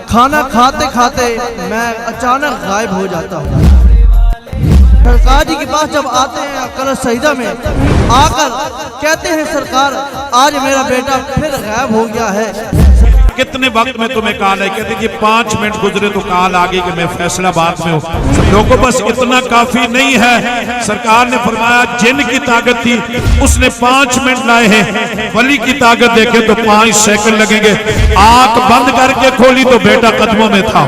खाना खाते खाते मैं अचानक गायब हो जाता हूँ। सरकार जी के पास जब आते हैं अकल सईदा में आकर कहते हैं सरकार आज मेरा बेटा फिर गायब हो गया है। कितने वक्त में तुम्हें कॉल है? कहते जी 5 मिनट गुजरे तो कॉल आ गई कि मैं फैसलाबाद में हूँ। लोगों बस इतना काफी नहीं है। सरकार ने फरमाया जिन की ताकत थी उसने 5 मिनट लाए हैं, वली की ताकत देखे तो 5 सेकंड लगेंगे। आंख बंद करके खोली तो बेटा कदमों में था।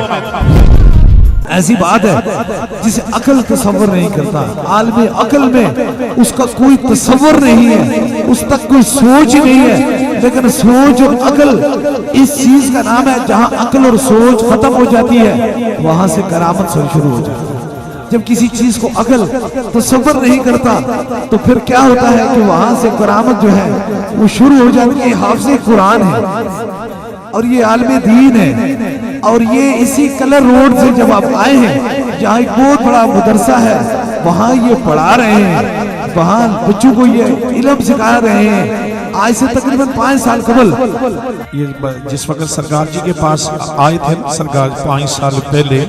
ऐसी बात है जिसे अकल तसव्वुर नहीं करता। आलमी अकल में उसका कोई तसव्वुर नहीं है, उस तक कोई सोच नहीं है। लेकिन सोच और अकल इस चीज का नाम है। जहां अकल और सोच खत्म हो जाती है वहां से करामत शुरू हो जाती है। जब किसी चीज को अकल तसव्वुर नहीं करता तो फिर क्या होता है कि वहां से करामत जो है वो शुरू हो जाती है। हाफिज़े कुरान है और ये आलमे दीन है और ये इसी कलर रोड से जब आप आए हैं जहाँ एक बहुत बड़ा मदरसा है वहाँ ये पढ़ा रहे हैं, वहाँ बच्चों को ये इल्म सिखा रहे हैं। आज से तकरीबन 5 साल कबल ये जिस वक्त सरकार जी के पास आए थे सरकार 5 साल पहले,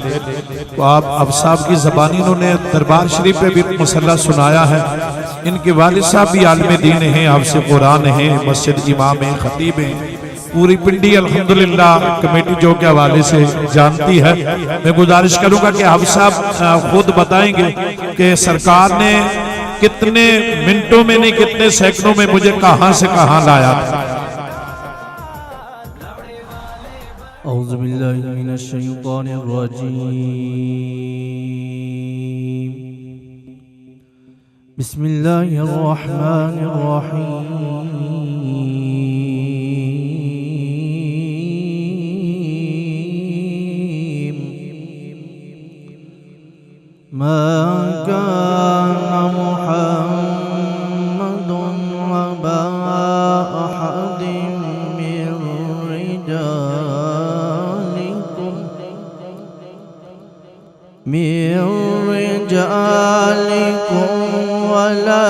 तो आप अब साहब की ज़बानी इन्होंने दरबार शरीफ पे भी मसला सुनाया है। इनके वालिद साहब भी आलिम दीन हैं, हाफ़िज़ कुरान हैं, मस्जिद इमाम हैं, खतीब हैं। पूरी पिंडी अल्हम्दुलिल्लाह कमेटी जो के हवाले से जानती है। मैं गुजारिश करूंगा कि हाफ़िज़ साहब खुद बताएंगे कि सरकार ने कितने मिनटों में नहीं कितने सेकंडों में मुझे कहां से कहां लाया था। औज़ु बिल्लाहि मिनश शैतानिर रजीम। बिस्मिल्लाहिर रहमानिर रहीम। मा कान मुहम्मदुन अबा अहदिम मिर रिजालिकुम वलाकिन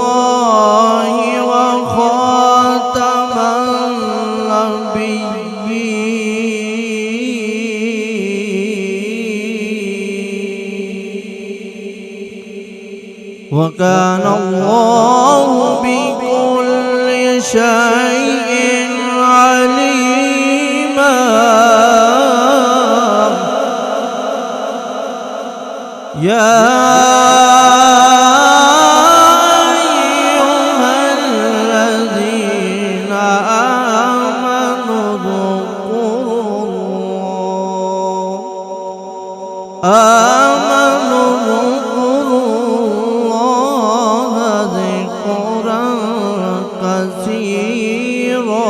रसूलुल्लाहि व खातमन नबिय्यीन व काना अल्लाहु बिकुल्लि शैइन अलीमा। या अय्युहल्लज़ीना आमनू ज़कुरुल्लाह ज़िक्रन कसीरा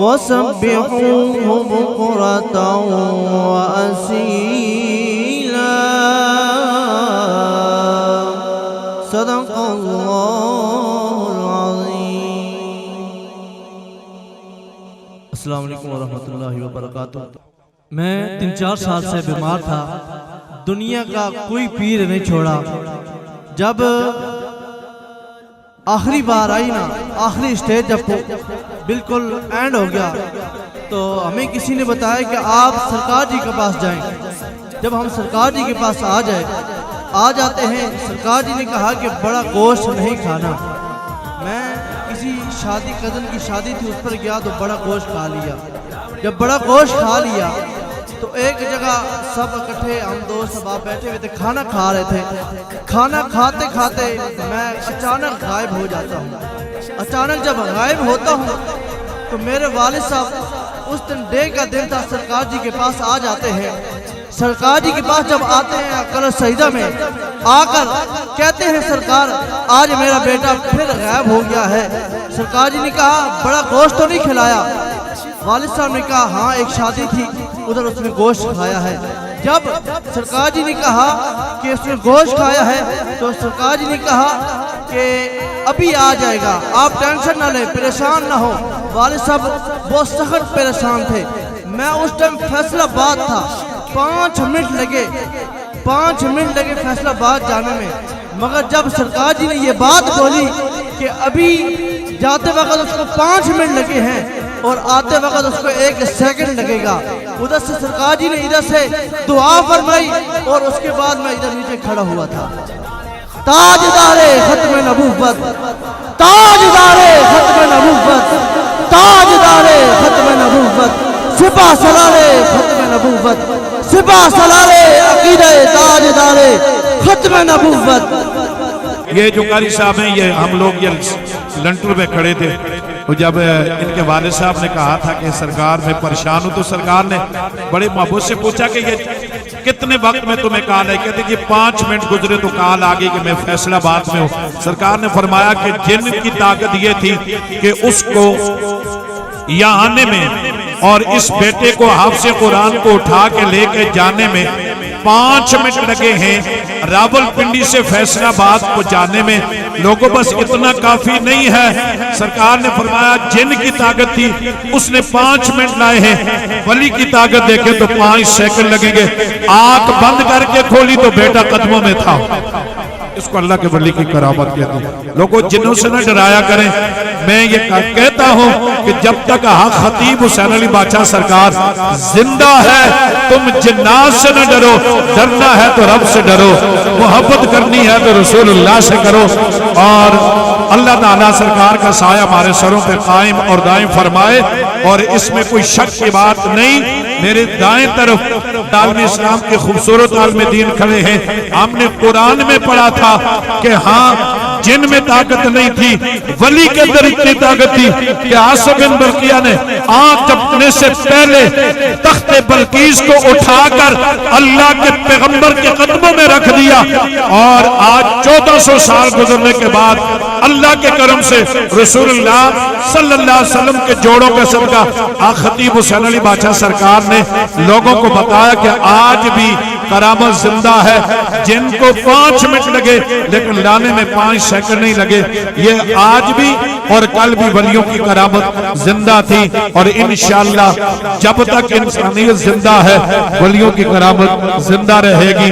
वसब्बिहूहु बुक्रतन व असीला। सदक़ल्लाहुल अज़ीम। अस्सलामु अलैकुम व रहमतुल्लाहि व बरकातुहू। मैं 3-4 साल से बीमार था, दुनिया का कोई पीर नहीं छोड़ा। जब आखिरी बार आई ना, आखिरी स्टेज जब बिल्कुल एंड हो गया तो हमें किसी ने बताया कि आप सरकार जी के पास जाएं। जब हम सरकार जी के पास आ जाते हैं, सरकार जी ने कहा कि बड़ा गोश्त नहीं खाना। मैं किसी शादी कज़न की शादी थी, उस पर गया तो बड़ा गोश्त खा लिया। जब बड़ा गोश्त खा लिया तो एक जगह सब इकट्ठे हम दोस्त सब आप बैठे हुए थे, खाना खा रहे थे। खाना खाते खाते मैं अचानक गायब हो जाता हूँ। अचानक जब गायब होता हूँ तो मेरे वालिद साहब उस दिन डे का दिन था, सरकार जी के पास आ जाते हैं। सरकार जी के पास जब आते हैं अकल सईदा में आकर कहते हैं सरकार आज मेरा बेटा फिर गायब हो गया है। सरकार जी ने कहा बड़ा गोश्त तो नहीं खिलाया? वालिद साहब ने कहा हाँ एक शादी थी उधर उसमें गोश्त खाया है। जब सरकार जी ने कहा कि उसने गोश्त खाया है तो सरकार जी ने कहा कि अभी आ जाएगा, आप टेंशन ना लें, परेशान ना हो। वालिद साहब बहुत सख्त परेशान थे। मैं उस टाइम फैसलाबाद था, 5 मिनट लगे फैसलाबाद जाने में। मगर जब सरकार जी ने ये बात बोली कि अभी जाते वक्त उसको 5 मिनट लगे हैं और आते वक्त उसको 1 सेकंड लगेगा, उधर से सरकार जी ने इधर से दुआ फरमाई और उसके बाद मैं इधर नीचे खड़ा हुआ था। ताजदारे खत्म नबूवत, ताजदारे खत्म नबूवत, ताजदारे खत्म नबूवत, सिपा सलारे खत्म नबूवत, सिपा सलारे अकीदे ताजदारे खत्म नबूवत। ये जो कारी साहब हैं, ये हम लोग ये लंटर में खड़े थे, तो जब इनके वालिद साहब ने कहा था कि सरकार में परेशान हूं, तो सरकार ने बड़े मोहब्बत से पूछा कि ये कितने वक्त में तुम्हें कॉल है? कहते कि 5 मिनट गुजरे तो कॉल आ गई कि मैं फैसलाबाद में हूं। सरकार ने फरमाया कि जिन की ताकत ये थी कि उसको यहाँ आने में और इस बेटे को हाफ़िज़ कुरान को उठा के लेके जाने में 5 मिनट लगे हैं, रावलपिंडी से फैसलाबाद को जाने में। लोगों बस इतना काफी नहीं है। सरकार ने फरमाया जिन की ताकत थी उसने 5 मिनट लाए हैं, वली की ताकत देखे तो 5 सेकंड लगेंगे। आंख बंद करके खोली तो बेटा कदमों में था। इसको अल्लाह के वली की करामत कहते हैं। लोगों जिन्हों से न डराया करें। मैं ये कहता हूं कि जब तक खतीब हुसैन अली बादशाह सरकार जिंदा है, तुम जिन्नात से न डरो, डरना है तो रब से डरो, मोहब्बत करनी है तो रसूलुल्लाह से करो। और अल्लाह ताला सरकार का साया हमारे सरों पे कायम और दायम फरमाए। और इसमें कोई शक की बात नहीं। मेरे दाएं तरफ आलमे इस्लाम के खूबसूरत आलमे दीन खड़े हैं। हमने कुरान में पढ़ा था कि हाँ जिन में ताकत नहीं थी, वली के अंदर इतनी ताकत थी कि आसिफ बिन बल्किया ने आंख झपकने से पहले तख्ते बल्कीस को उठाकर अल्लाह के पैगंबर के कदमों में रख दिया। और आज 1400 साल गुजरने के बाद अल्लाह के करम से रसूलुल्लाह सल्लल्लाहु अलैहि वसल्लम के जोड़ों का सदका खतीब हुसैन अली बादशाह सरकार ने लोगों को बताया कि आज भी करामत जिंदा है। जिनको 5 मिनट लगे लेकिन लाने में 5 सेकंड नहीं लगे। ये आज भी और कल भी वलियों की करामत जिंदा थी और इंशाअल्लाह जब तक इंसानियत जिंदा है वलियों की करामत जिंदा रहेगी।